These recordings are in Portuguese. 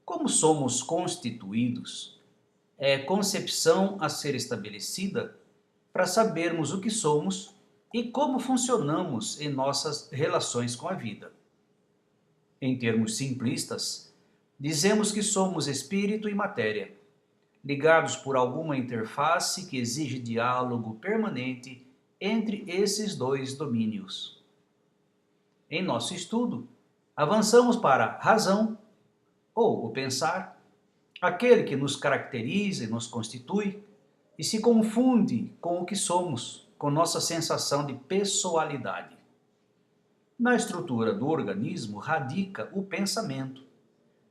Como somos constituídos é concepção a ser estabelecida para sabermos o que somos e como funcionamos em nossas relações com a vida. Em termos simplistas, dizemos que somos espírito e matéria, ligados por alguma interface que exige diálogo permanente entre esses dois domínios. Em nosso estudo, avançamos para a razão, ou o pensar, aquele que nos caracteriza e nos constitui, e se confunde com o que somos, com nossa sensação de pessoalidade. Na estrutura do organismo radica o pensamento,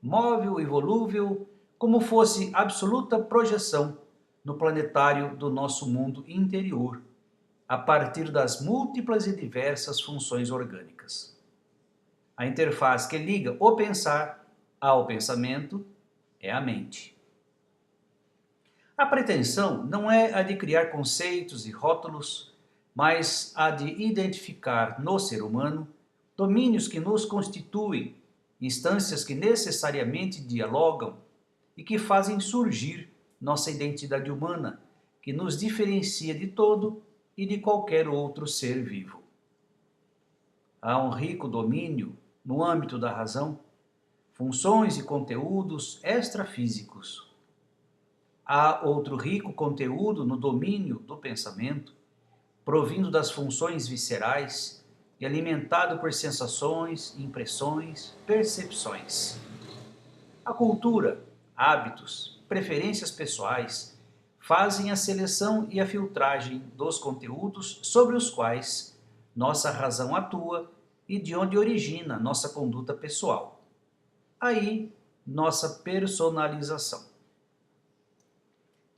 móvel e volúvel, como fosse absoluta projeção no planetário do nosso mundo interior, a partir das múltiplas e diversas funções orgânicas. A interface que liga o pensar ao pensamento é a mente. A pretensão não é a de criar conceitos e rótulos, mas a de identificar no ser humano domínios que nos constituem, instâncias que necessariamente dialogam e que fazem surgir nossa identidade humana, que nos diferencia de todo e de qualquer outro ser vivo. Há um rico domínio no âmbito da razão, funções e conteúdos extrafísicos. Há outro rico conteúdo no domínio do pensamento, provindo das funções viscerais e alimentado por sensações, impressões, percepções. A cultura, hábitos, preferências pessoais fazem a seleção e a filtragem dos conteúdos sobre os quais nossa razão atua e de onde origina nossa conduta pessoal. Aí, nossa personalização.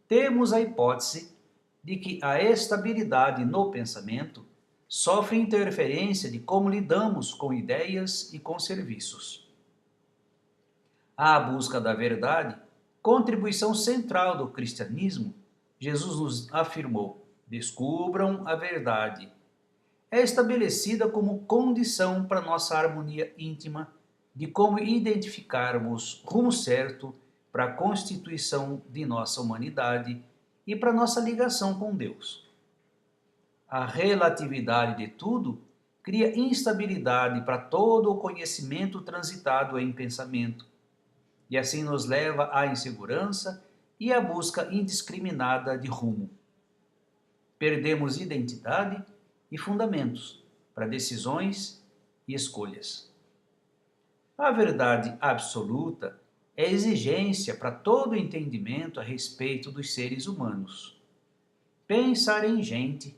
Temos a hipótese de que a estabilidade no pensamento sofre interferência de como lidamos com ideias e com serviços. À busca da verdade, contribuição central do cristianismo, Jesus nos afirmou: descubram a verdade. É estabelecida como condição para nossa harmonia íntima de como identificarmos rumo certo para a constituição de nossa humanidade e para nossa ligação com Deus. A relatividade de tudo cria instabilidade para todo o conhecimento transitado em pensamento, e assim nos leva à insegurança e à busca indiscriminada de rumo. Perdemos identidade e fundamentos para decisões e escolhas. A verdade absoluta é exigência para todo entendimento a respeito dos seres humanos. Pensar em gente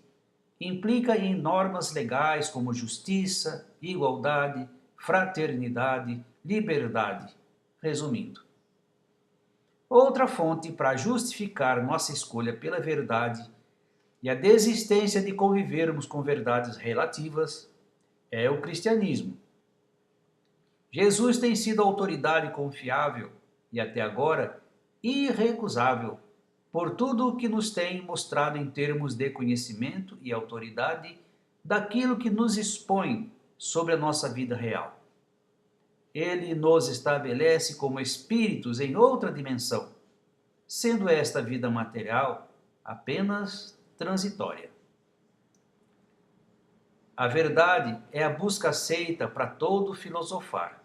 implica em normas legais como justiça, igualdade, fraternidade, liberdade. Resumindo, outra fonte para justificar nossa escolha pela verdade e a desistência de convivermos com verdades relativas é o cristianismo. Jesus tem sido autoridade confiável e até agora irrecusável por tudo o que nos tem mostrado em termos de conhecimento e autoridade daquilo que nos expõe sobre a nossa vida real. Ele nos estabelece como espíritos em outra dimensão, sendo esta vida material apenas transitória. A verdade é a busca aceita para todo filosofar,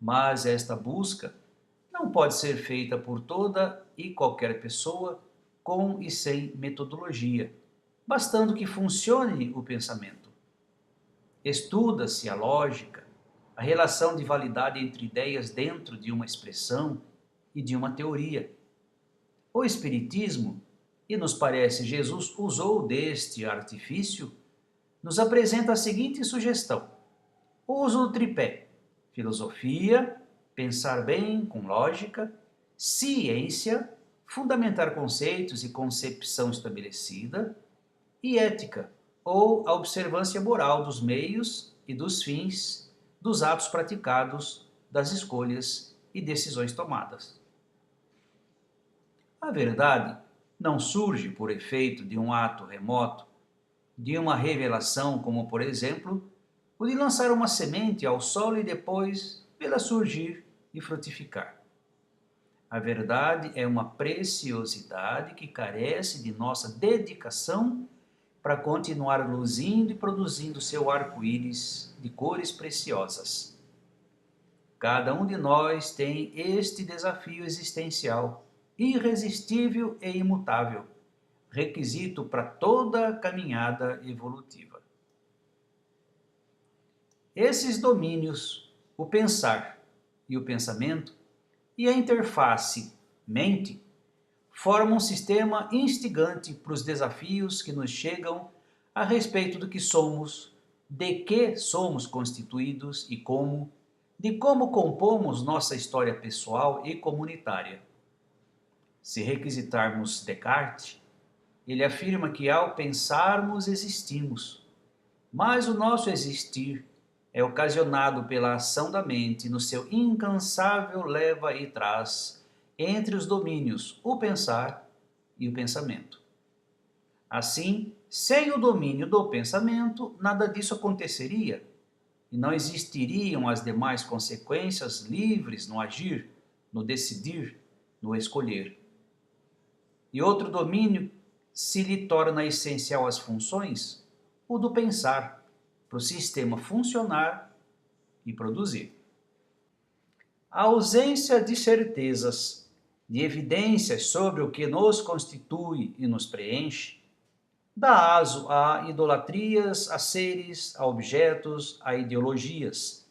mas esta busca não pode ser feita por toda e qualquer pessoa com e sem metodologia, bastando que funcione o pensamento. Estuda-se a lógica, a relação de validade entre ideias dentro de uma expressão e de uma teoria. O Espiritismo, e nos parece Jesus usou deste artifício, nos apresenta a seguinte sugestão: o uso do tripé, filosofia, pensar bem com lógica, ciência, fundamentar conceitos e concepção estabelecida, e ética, ou a observância moral dos meios e dos fins, dos atos praticados, das escolhas e decisões tomadas. A verdade não surge por efeito de um ato remoto, de uma revelação como, por exemplo, o de lançar uma semente ao solo e depois vê-la surgir e frutificar. A verdade é uma preciosidade que carece de nossa dedicação para continuar luzindo e produzindo seu arco-íris de cores preciosas. Cada um de nós tem este desafio existencial, irresistível e imutável, requisito para toda a caminhada evolutiva. Esses domínios, o pensar e o pensamento, e a interface mente, formam um sistema instigante para os desafios que nos chegam a respeito do que somos, de que somos constituídos e como, de como compomos nossa história pessoal e comunitária. Se requisitarmos Descartes, ele afirma que ao pensarmos existimos, mas o nosso existir é ocasionado pela ação da mente no seu incansável leva e traz entre os domínios o pensar e o pensamento. Assim, sem o domínio do pensamento, nada disso aconteceria e não existiriam as demais consequências livres no agir, no decidir, no escolher. E outro domínio se lhe torna essencial às funções, o do pensar, para o sistema funcionar e produzir. A ausência de certezas, de evidências sobre o que nos constitui e nos preenche, dá aso a idolatrias, a seres, a objetos, a ideologias.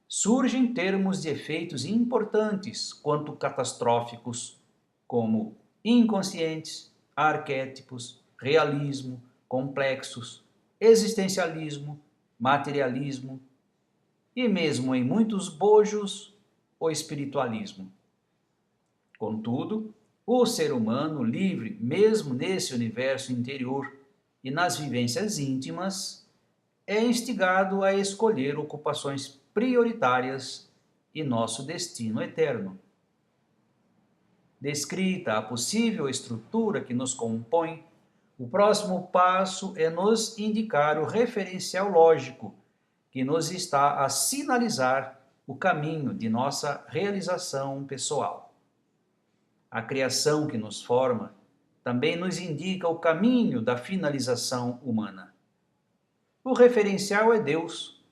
Surgem termos de efeitos importantes quanto catastróficos, como inconscientes, arquétipos, realismo, complexos, existencialismo, materialismo e mesmo em muitos bojos, o espiritualismo. Contudo, o ser humano livre, mesmo nesse universo interior e nas vivências íntimas, é instigado a escolher ocupações prioritárias e nosso destino eterno. Descrita a possível estrutura que nos compõe, o próximo passo é nos indicar o referencial lógico que nos está a sinalizar o caminho de nossa realização pessoal. A criação que nos forma também nos indica o caminho da finalização humana. O referencial é Deus,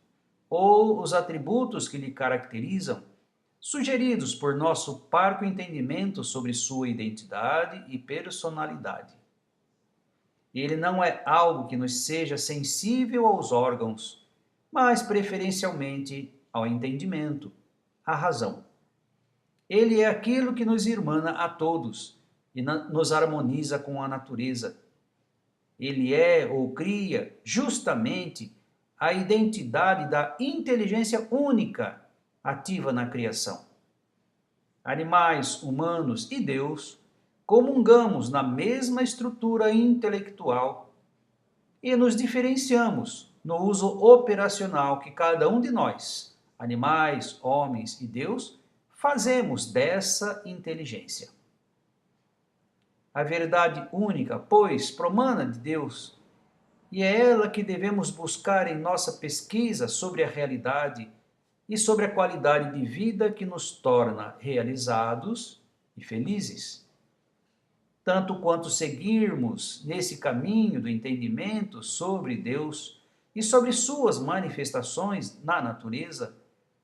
ou os atributos que lhe caracterizam, sugeridos por nosso parco entendimento sobre sua identidade e personalidade. Ele não é algo que nos seja sensível aos órgãos, mas preferencialmente ao entendimento, à razão. Ele é aquilo que nos irmana a todos e nos harmoniza com a natureza. Ele é ou cria justamente a identidade da inteligência única ativa na criação. Animais, humanos e Deus comungamos na mesma estrutura intelectual e nos diferenciamos no uso operacional que cada um de nós, animais, homens e Deus, fazemos dessa inteligência. A verdade única, pois, promana de Deus, e é ela que devemos buscar em nossa pesquisa sobre a realidade e sobre a qualidade de vida que nos torna realizados e felizes. Tanto quanto seguirmos nesse caminho do entendimento sobre Deus e sobre suas manifestações na natureza,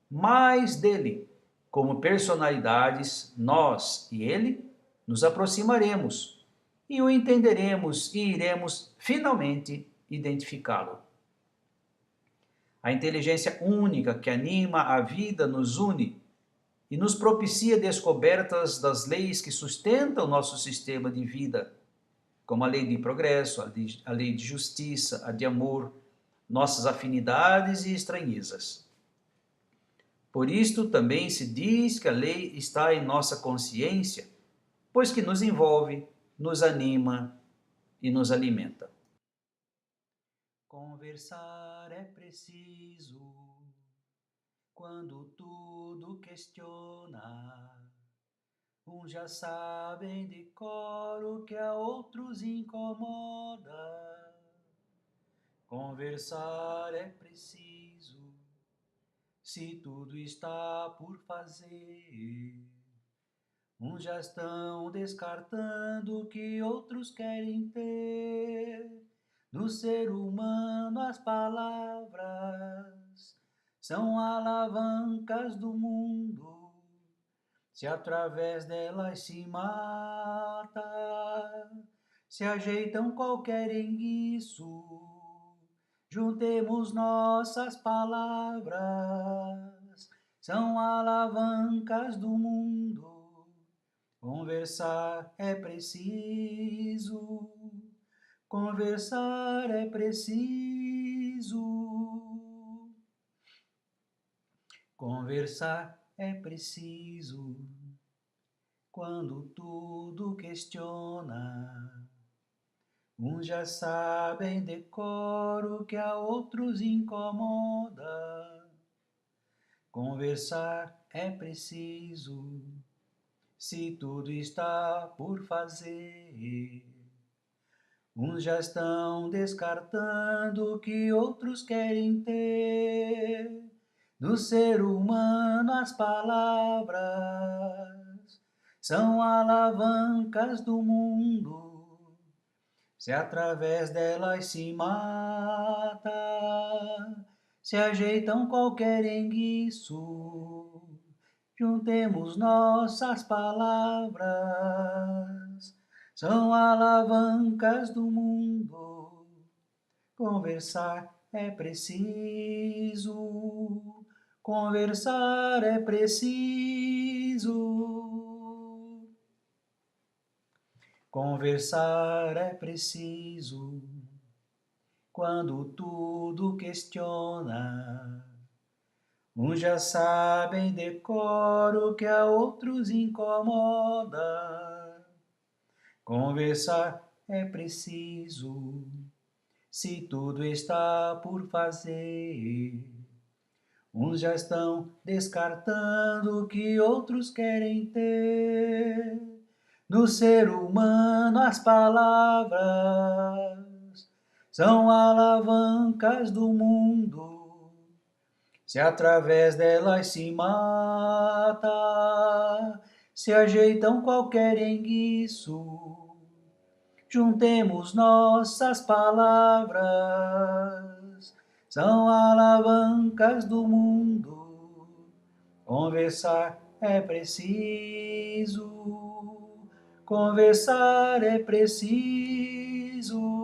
mais dele, como personalidades, nós e ele, nos aproximaremos e o entenderemos e iremos finalmente identificá-lo. A inteligência única que anima a vida nos une e nos propicia descobertas das leis que sustentam nosso sistema de vida, como a lei de progresso, a lei de justiça, a de amor, nossas afinidades e estranhezas. Por isto também se diz que a lei está em nossa consciência, pois que nos envolve, nos anima e nos alimenta. Conversar é preciso quando tudo questiona. Uns já sabem de cor o que a outros incomoda. Conversar é preciso se tudo está por fazer. Uns já estão descartando o que outros querem ter. No ser humano as palavras são alavancas do mundo. Se através delas se mata, se ajeitam qualquer enguiço. Juntemos nossas palavras, são alavancas do mundo. Conversar é preciso, conversar é preciso, conversar é preciso. Quando tudo questiona, uns já sabem decoro que a outros incomoda. Conversar é preciso, se tudo está por fazer. Uns já estão descartando o que outros querem ter. No ser humano as palavras são alavancas do mundo. Se através delas se mata, se ajeitam qualquer enguiço. Juntemos nossas palavras, são alavancas do mundo. Conversar é preciso, conversar é preciso, conversar é preciso. Quando tudo questiona, uns já sabem decoro que a outros incomoda. Conversar é preciso, se tudo está por fazer. Uns já estão descartando o que outros querem ter. No ser humano as palavras são alavancas do mundo. Se através delas se mata, se ajeitam qualquer enguiço. Juntemos nossas palavras, são alavancas do mundo. Conversar é preciso, conversar é preciso.